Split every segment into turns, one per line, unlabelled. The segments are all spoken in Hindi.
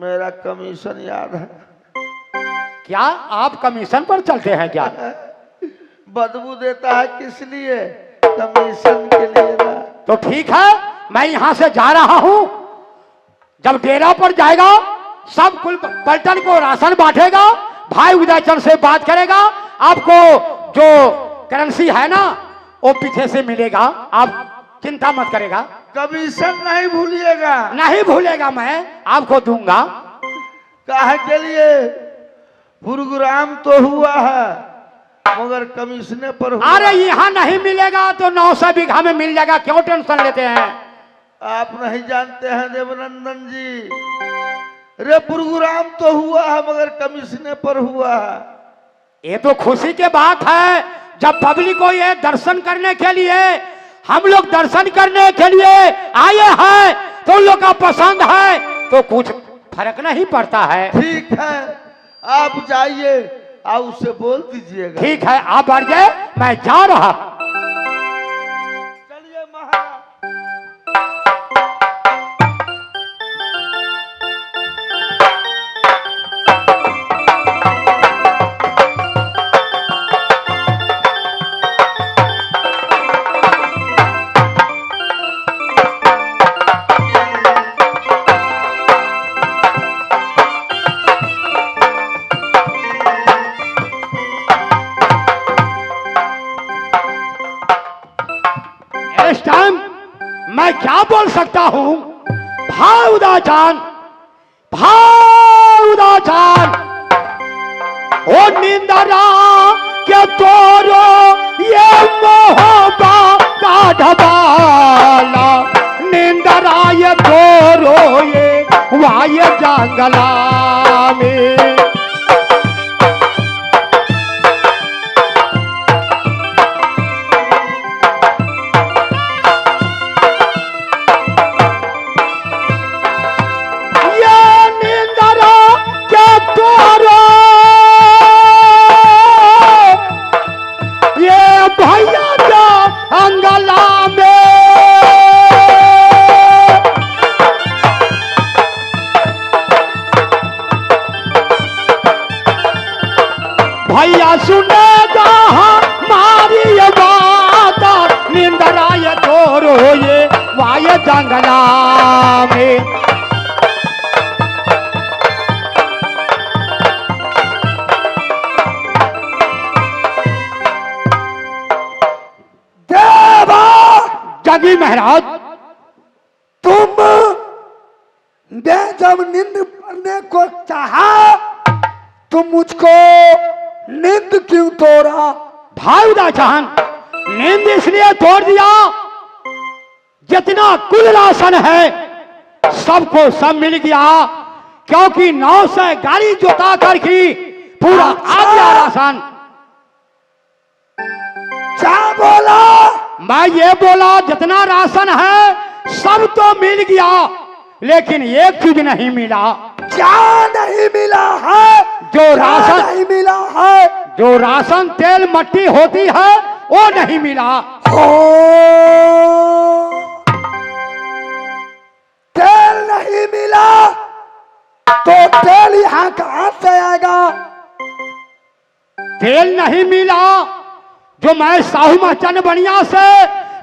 मेरा कमीशन याद है।
क्या आप कमीशन पर चलते हैं क्या?
बदबू देता है किस लिए? कमीशन के लिए ना।
तो ठीक है, मैं यहाँ से जा रहा हूँ। जब डेरा पर जाएगा सब कुल पलटन को राशन बांटेगा, भाई उदयचंद से बात करेगा, आपको जो करेंसी है ना वो पीछे से मिलेगा, आप चिंता मत करेगा।
कमीशन नहीं भूलिएगा।
नहीं भूलेगा, मैं आपको दूंगा।
काहे के लिए? प्रोग्राम तो हुआ है मगर कमीशने पर हुआ।
अरे यहाँ नहीं मिलेगा तो 900 बीघा में मिल जाएगा, क्यों टेंशन लेते हैं?
आप नहीं जानते हैं देवनंदन जी, रे प्रोग्राम तो हुआ है मगर कमीशने पर हुआ है।
ये तो खुशी की बात है, जब पब्लिक को ये दर्शन करने के लिए, हम लोग दर्शन करने के लिए आए हैं, तो उन लोग का पसंद है तो कुछ फर्क नहीं पड़ता है।
ठीक है, आप जाइए, आप उससे बोल दीजिएगा।
ठीक है, आप बढ़ जाए, मैं जा रहा।
चलिए महाराज।
इस टाइम मैं क्या बोल सकता हूं? भाई उदयचंद, भाई उदयचंद, ओ निंदरा के तोरो ये मोहबा का ढबाला, निंदरा ये तोरो ये वाय जंगला में। भैया सुनेगा हमारी ये बात, निंदरा ये तोरो ये वाय जंगला में।
देवा
जगी महाराज,
तुम मैं जब नींद पढ़ने को चाहा तुम मुझको नींद क्यों तोड़ा?
भाई उदयचंद, नींद इसलिए तोड़ दिया, जितना कुल राशन है सबको सब मिल गया, क्योंकि 900 गाड़ी जोता कर की पूरा आ गया राशन।
क्या बोला?
मैं ये बोला जितना राशन है सब तो मिल गया, लेकिन एक चीज नहीं मिला।
क्या नहीं मिला है?
जो राशन
नहीं मिला है,
जो राशन तेल मट्टी होती है वो नहीं मिला।
हो तेल नहीं मिला तो तेल यहाँ कहाँ से आएगा?
तेल नहीं मिला, जो मैं साहू महचन बनिया से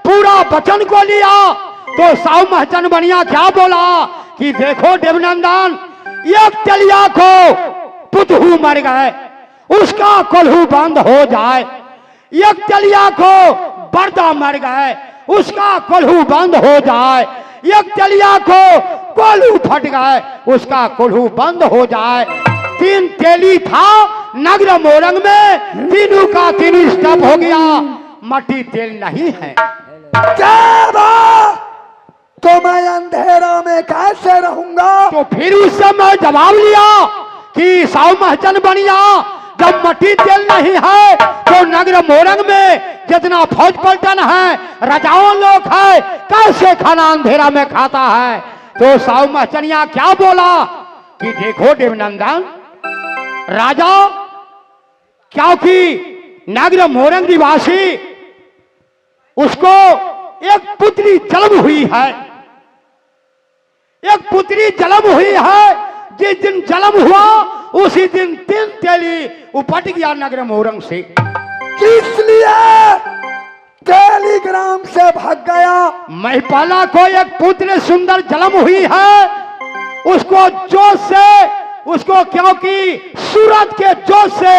पूरा वचन को लिया, तो साहू महचन बनिया क्या बोला कि देखो देवनंदन, एक तेलिया को पुतहू मर गए, उसका कोल्हू बंद हो जाए, एक तेलिया को बर्दा मर गए, उसका कोल्हू बंद हो जाए, एक तेलिया को कोल्हू फट गए, उसका कोल्हू बंद हो जाए। 3 तेली था नगर मोरंग में, तीनों का तीनों स्टॉप हो गया, मट्टी तेल नहीं है।
तो मैं अंधेरा में कैसे रहूंगा?
तो फिर उस समय जवाब लिया कि साहू महचन बनिया, जब मट्टी तेल नहीं है तो नगर मोरंग में जितना फौज पलटन है, राजाओं लोग है, कैसे खाना अंधेरा में खाता है? तो साहू महचनिया क्या बोला कि देखो देवनंदन, राजा, क्योंकि नगर मोरंग निवासी उसको एक पुत्री जन्म हुई है, एक पुत्री जन्म हुई है, जिस दिन जन्म हुआ उसी दिन 3 तेली उपट गया नगर मोरंग से।
किस लिए टेलीग्राम से भाग गया?
महिपाला को एक पुत्र सुंदर जन्म हुई है, उसको जोश से, उसको क्योंकि सूरत के जोश से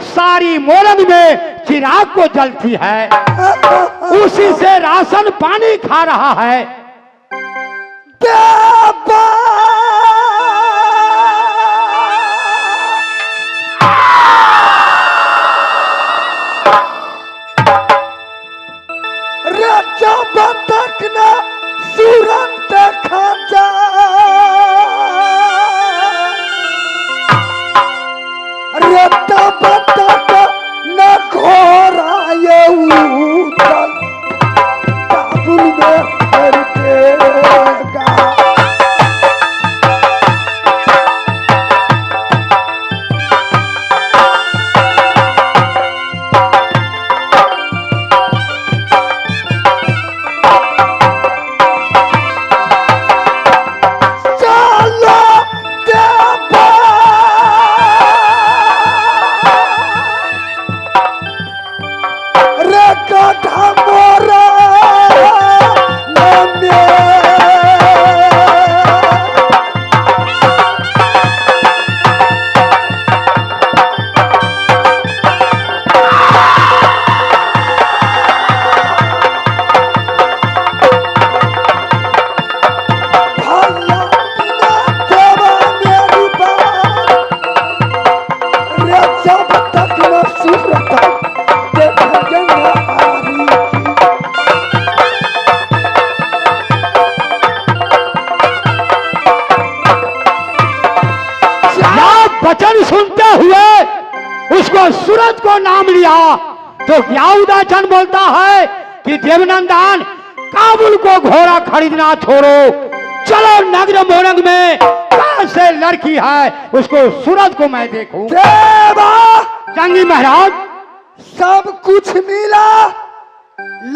सारी मोरंग में चिराग को जलती है, उसी से राशन पानी खा रहा है।
जब तक न सूरत देखा तब तक न घोराए उतल काबुल में फरकेगा।
वचन सुनते हुए उसको सूरत को नाम लिया तो क्या उदाचन बोलता है कि देवनंदन काबुल को घोड़ा खरीदना छोड़ो, चलो नगर मोरंग में कैसे लड़की है उसको सूरत को मैं देखूं।
देवा
जंगी महाराज
सब कुछ मिला,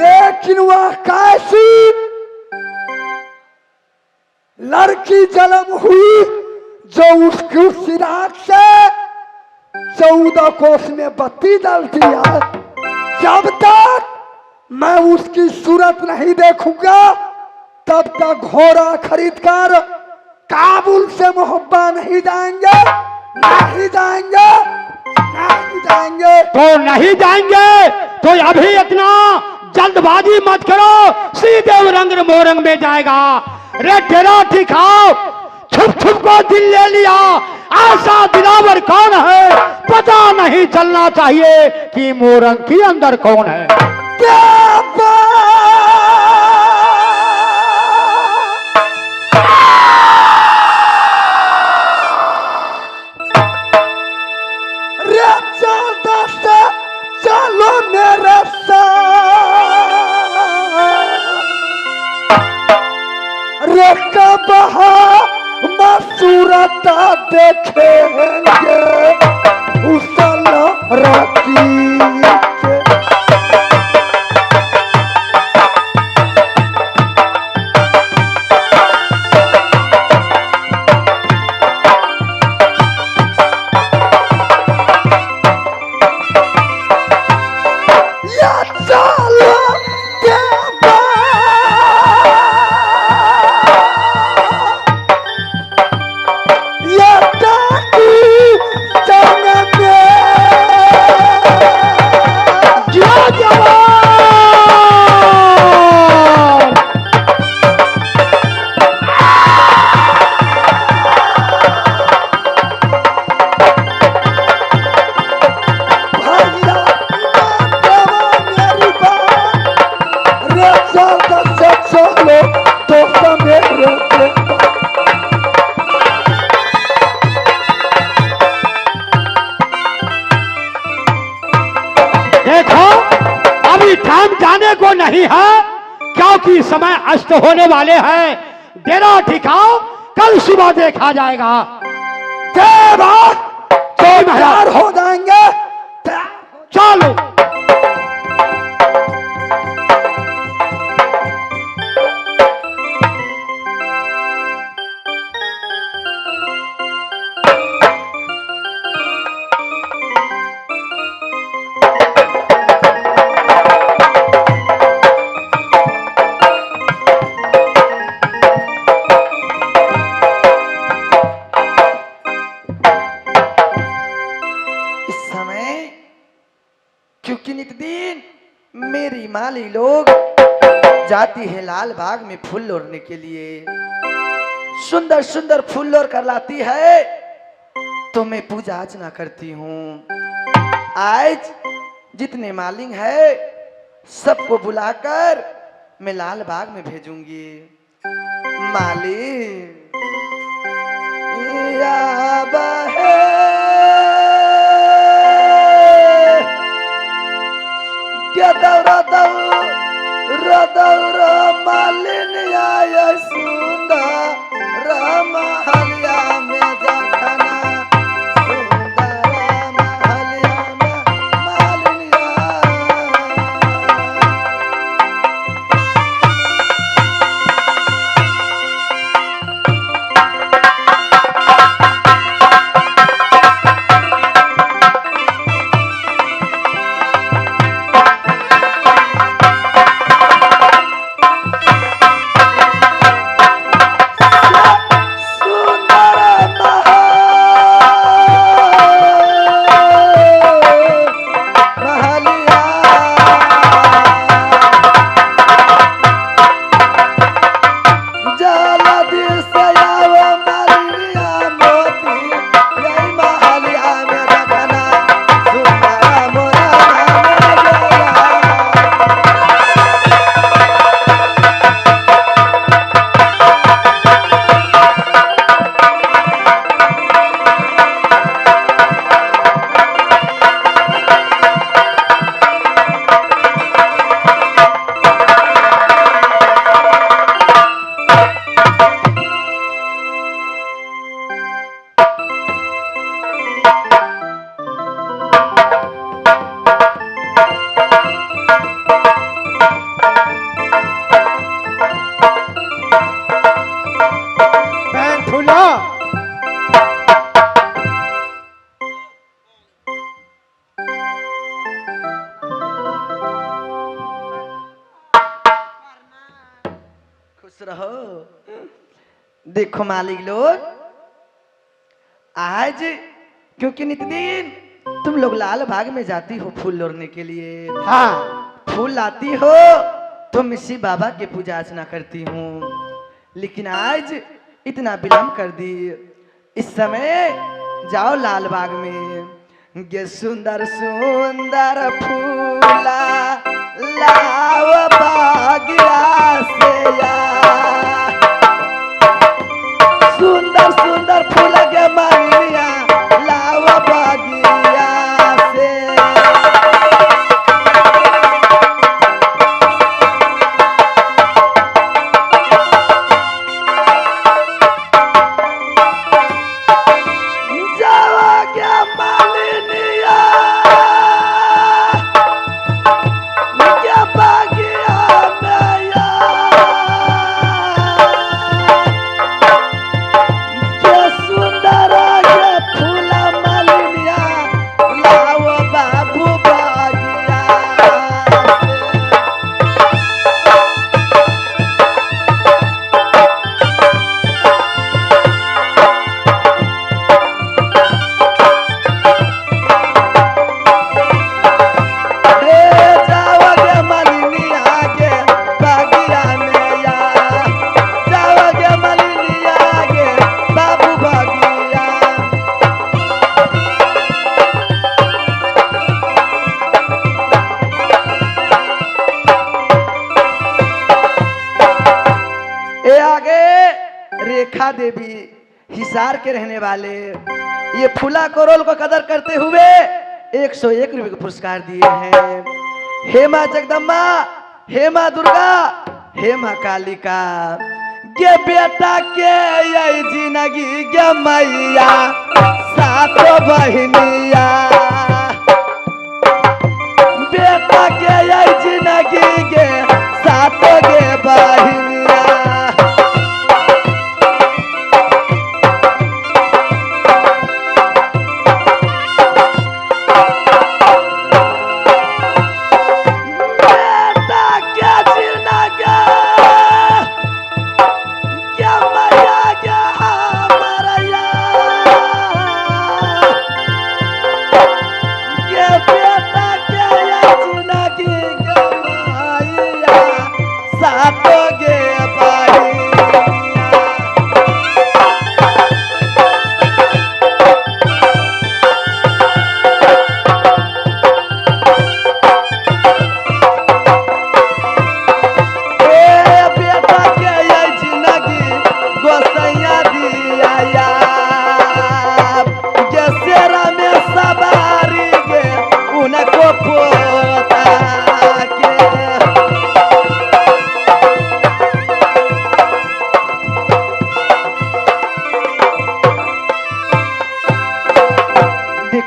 लेकिन वह कैसी लड़की जन्म हुई जो उसके सिराग से 14 कोस में बत्ती डाल दिया। जब तक मैं उसकी सूरत नहीं देखूंगा तब तक घोड़ा खरीद कर काबुल से मोहब्बा नहीं जाएंगे, नहीं जाएंगे, नहीं जाएंगे।
तो नहीं जाएंगे तो अभी इतना जल्दबाजी मत करो, सीधे रंग मोरंग में जाएगा। रे तेरा ठिकाओ, छुप छुप को दिल ले लिया, ऐसा दिलावर कौन है पता नहीं चलना चाहिए कि मोरंग के अंदर कौन है।
चलो मेरे सूरत देखेंगे उसल रखी
नहीं है क्योंकि समय अस्त होने वाले हैं। डेरा ठिकाओ, कल सुबह देखा जाएगा।
देवा तैयार हो जाएंगे,
चलो।
माली लोग जाती है लाल बाग में फूल लोड़ने के लिए, सुंदर सुंदर फूल लोड़ कर लाती है, तो मैं पूजा अर्चना करती हूँ। आज जितने मालिक है सबको बुलाकर मैं लाल बाग में भेजूंगी। मालिक मालिन आय सुंदर महलिया में जखना, सुंदर महलिया में मालिनिया। देखो मालिक लोग, आज क्योंकि नित्यदिन तुम लोग लाल बाग में जाती हो फूल लोड़ने के लिए,
हाँ
फूल लाती हो तो मैं शिव बाबा की पूजा अर्चना करती हूँ, लेकिन आज इतना विलम्ब कर दी। इस समय जाओ लाल बाग में, गे सुंदर सुंदर फूला लाव बागिया से या, सुंदर सुंदर फूल के मालिया लाव बागिया से। जावा क्या मालिनिया क्या बागिया में या, रेखा देवी हिसार के रहने वाले, ये फूला करोल को कदर करते हुए 101 रुपए का पुरस्कार दिए हैं। हे मां जगदम्बा, हे मां दुर्गा, हे मां कालिका, गे बेटा के ये जिंदगी गे मैया सातो बहनिया, बेटा के ये जिंदगी गे सातो गे बहनिया।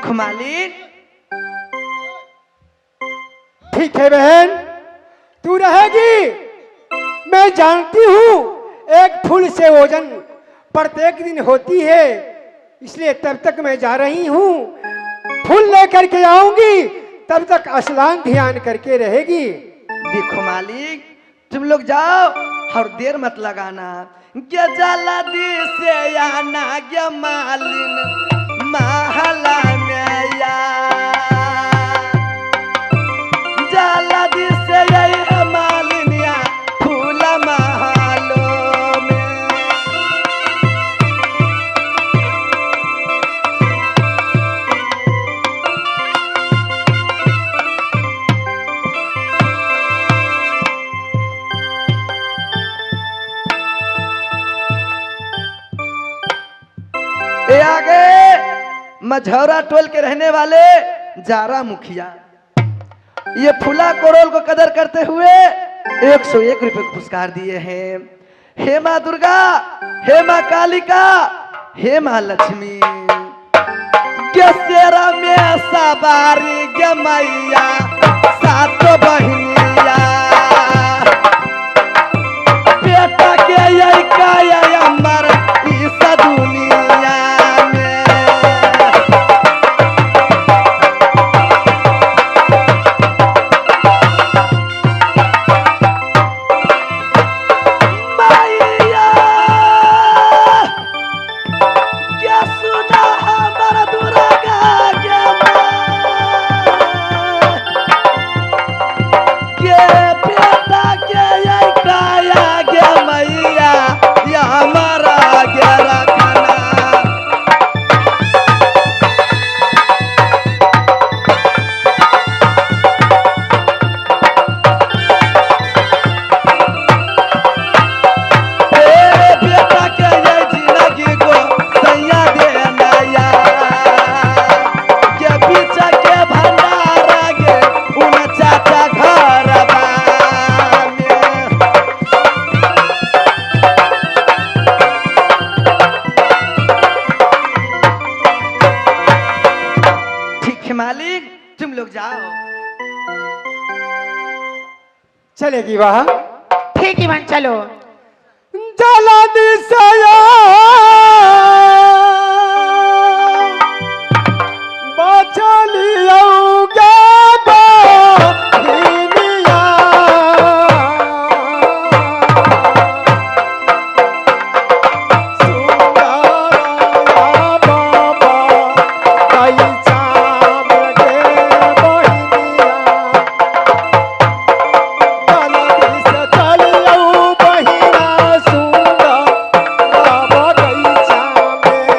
देखो मालिक,
ठीक है बहन, तू रहेगी। मैं जानती हूँ एक फूल से ओजन प्रत्येक दिन होती है, इसलिए तब तक मैं जा रही हूँ। फूल लेकर के आऊंगी, तब तक स्नान ध्यान करके रहेगी।
देखो मालिक, तुम लोग जाओ और देर मत लगाना। क्या जाला दी से आना क्या मालिन महला में या जाला दी से या मालिन या फूला महलों में। ए आगे मझौरा टोल के रहने वाले जारा मुखिया, ये फूला कोरोल को कदर करते हुए 101 रुपए को पुरस्कार दिए हैं। हे माँ दुर्गा, हे माँ कालिका, हे माँ लक्ष्मी, सेरा में सवारी गे मैया सातो बहनिया, बेटा के यही काया अमर इस दुनिया में। मैया क्या सुना हमारा दुर्गा के बेटा के यही काया गे मैया या हमारा गे रखना। बेटा के ये जिंदगी को सैया देना या के पीछा के भंडारा गे उन चाचा घर में। ठीक है मालिक, तुम लोग जाओ।
चलेगी वहाँ।
ठीक है बहन, चलो।
जला दिसाया बचलियोगे बहिनिया, सुंदरा बाबा कैसा गे बहिनिया, जल्दी से चलियो बहिना सुंदरा बगैचा में।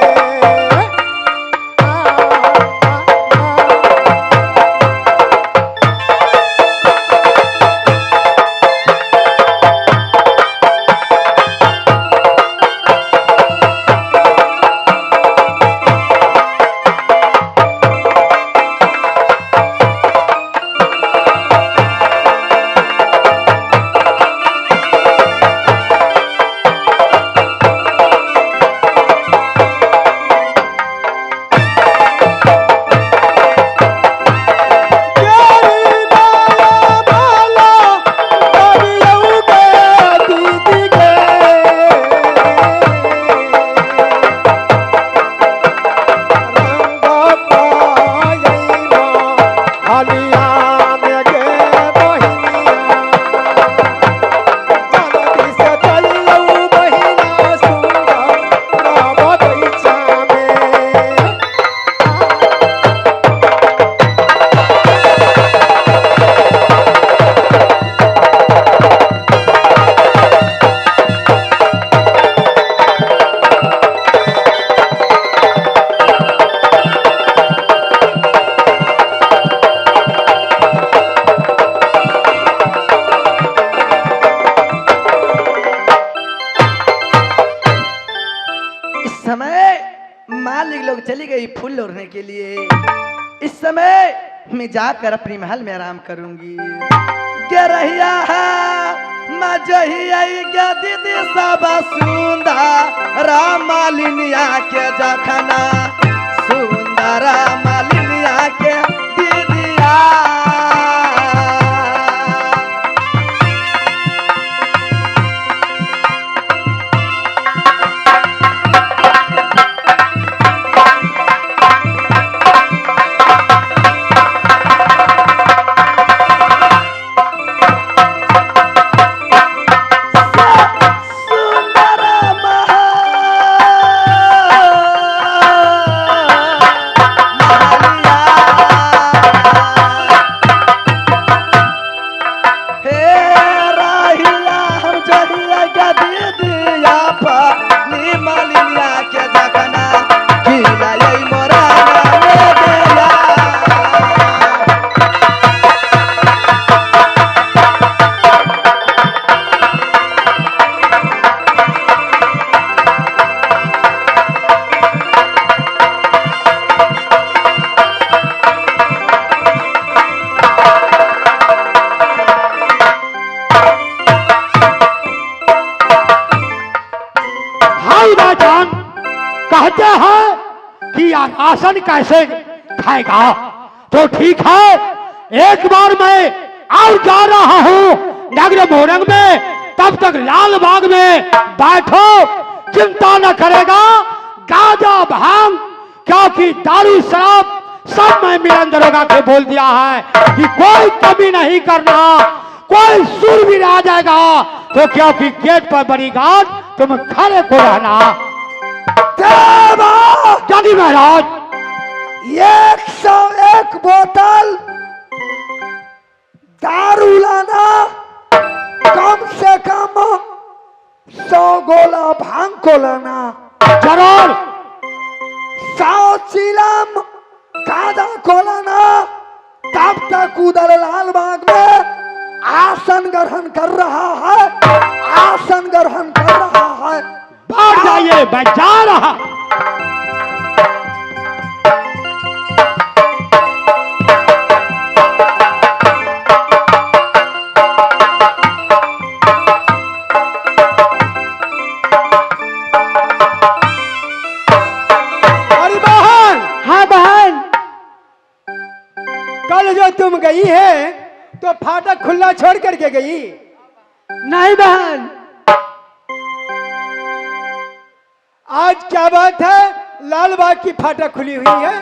मालिक लोग चली गई फूल लोरने के लिए। इस समय मैं जाकर अपनी महल में आराम करूंगी। क्या रहिया है मजहिया क्या दीदी सब सुंदर मालिनिया के जखना सुंदर मालिन कि यह राशन कैसे खाएगा। तो ठीक है, एक बार मैं और जा रहा हूं नगर मोरंग में, तब तक लाल बाग में बैठो, चिंता न करेगा। गाजा भांग क्योंकि दारू शराब सब मैं मिलन दरोगा के बोल दिया है कि कोई कमी नहीं करना। कोई सुर भी आ जाएगा तो क्योंकि गेट पर बड़ी गार्ड, तुम खड़े को रहना। जानी महाराज,
101 बोतल दारू लाना, कम से कम 100 गोला भांग को लाना,
जरूर
100 चिलम गांजा को लाना। तब तक उधर लाल बाग में आसन ग्रहण कर रहा है, आसन ग्रहण कर रहा है।
बाहर जाइए, मैं जा रहा।
अरे बहन, हाँ बहन, कल जो तुम गई है तो फाटक खुला छोड़ करके गई?
नहीं बहन,
आज क्या बात है, लाल बाग की फाटक खुली हुई है?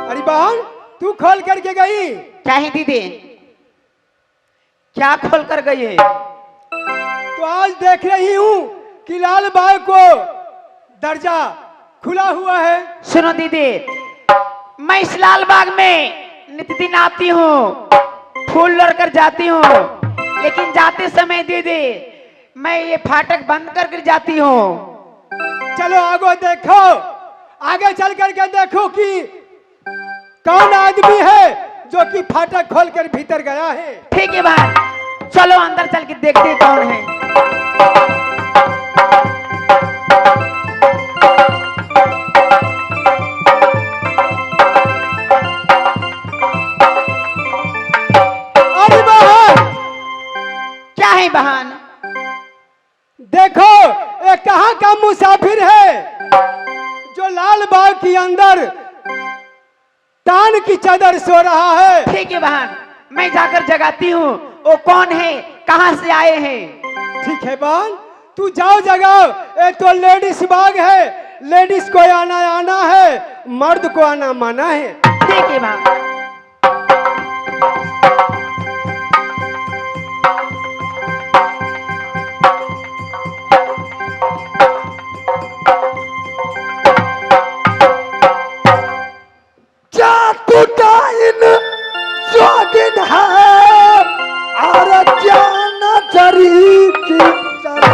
अरे बहन, तू खोल करके गई?
क्या है दीदी, क्या खोल कर गई है?
तो आज देख रही हूँ कि लाल बाग को दरजा खुला हुआ है।
सुनो दीदी, मैं इस लाल बाग में नित्य दिन आती हूँ, फूल लड़ कर जाती हूँ, लेकिन जाते समय दीदी मैं ये फाटक बंद कर जाती हूँ।
चलो आगे देखो, आगे चल करके देखो कि कौन आदमी है जो कि फाटक खोल कर भीतर गया है।
ठीक है बहन, चलो अंदर चल के देखते हैं कौन है।
अरे बहन,
क्या है बहन?
देखो ये कहाँ का मुसाफिर है जो लाल बाग के अंदर तान की चादर सो रहा है।
ठीक है बहन, मैं जाकर जगाती हूँ, वो कौन है, कहाँ से आए हैं।
ठीक है बहन, तू जाओ जगाओ। ये तो लेडीज बाग है, लेडीज को आना आना है, मर्द को आना माना है।
ठीक है बहन।
जातुटाइन जोगिन है और जान जरी की चला।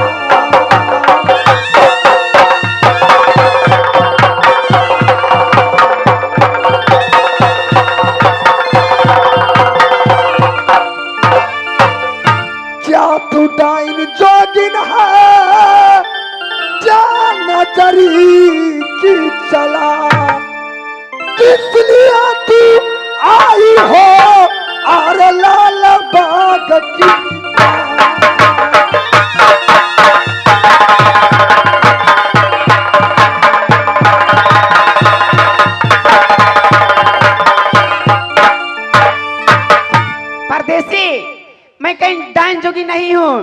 जातुटाइन जोगिन है जान जरी की चला। इसलिए तू आई हो और लाल बाग की
परदेसी, मैं कहीं डाइन जोगी नहीं हूँ।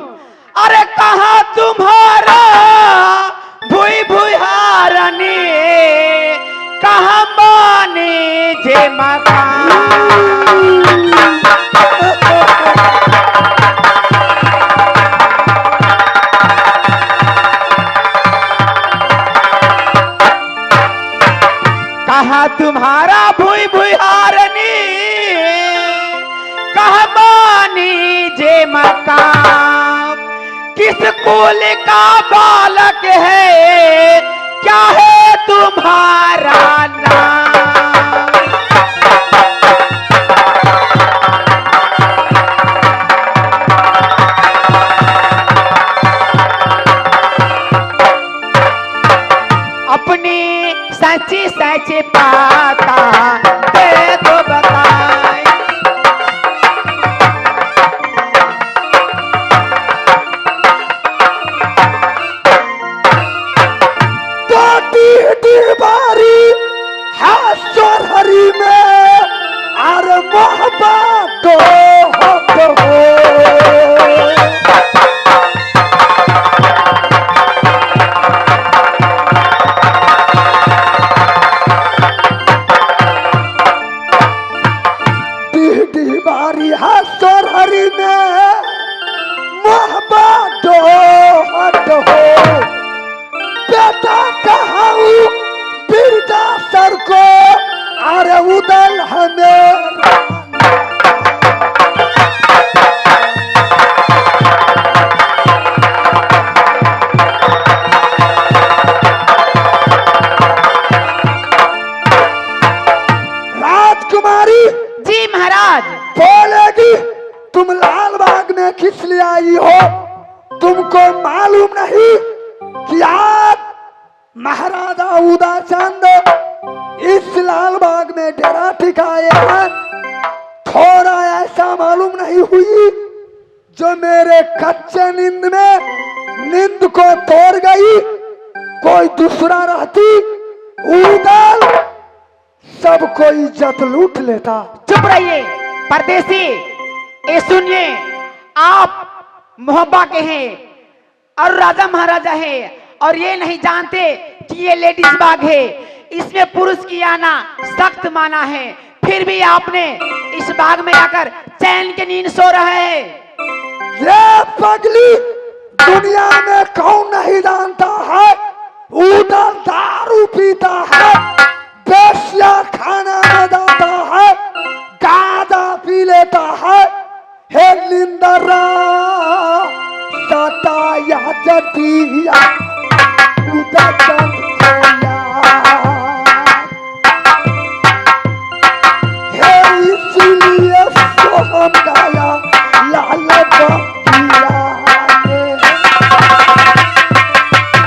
अरे कहा तुम्हारा भूई भूई हारने, कहा माने जे मकान। कहा तुम्हारा भूई भूई हारनी, कहा मानी जे मकान। किस कुल का बालक है, क्या है तुम्हारा नाम। अपनी सच्ची सच्ची पाता दे दो बताए।
जाऊं बिरदा सर को, अरे उदल हमें राजकुमारी
जी महाराज।
बोलेगी तुम लाल बाग में किस लिए आई हो? तुमको मालूम नहीं कि आज महाराजा उदाचंद इस लाल बाग में डेरा टिकाए हैं? थोड़ा ऐसा मालूम नहीं हुई जो मेरे कच्चे नींद में नींद को तोड़ गई, कोई दूसरा रहती उदल सबको इज्जत लूट लेता।
चुप रहिए परदेसी। ये सुनिए, आप मोहब्बा के हैं और राजा महाराजा हैं और ये नहीं जानते कि ये लेडीज बाग है, इसमें पुरुष की आना सख्त माना है। फिर भी आपने इस बाग में आकर चैन की नींद सो रहे हैं।
ये पगली दुनिया में कौन नहीं जानता है? उधर दारू पीता है, बेशिया खाना में जाता है, गांजा पी लेता है। हे निंदरा सताया जटिया उधर चंदिया, हे इसलिए सोहम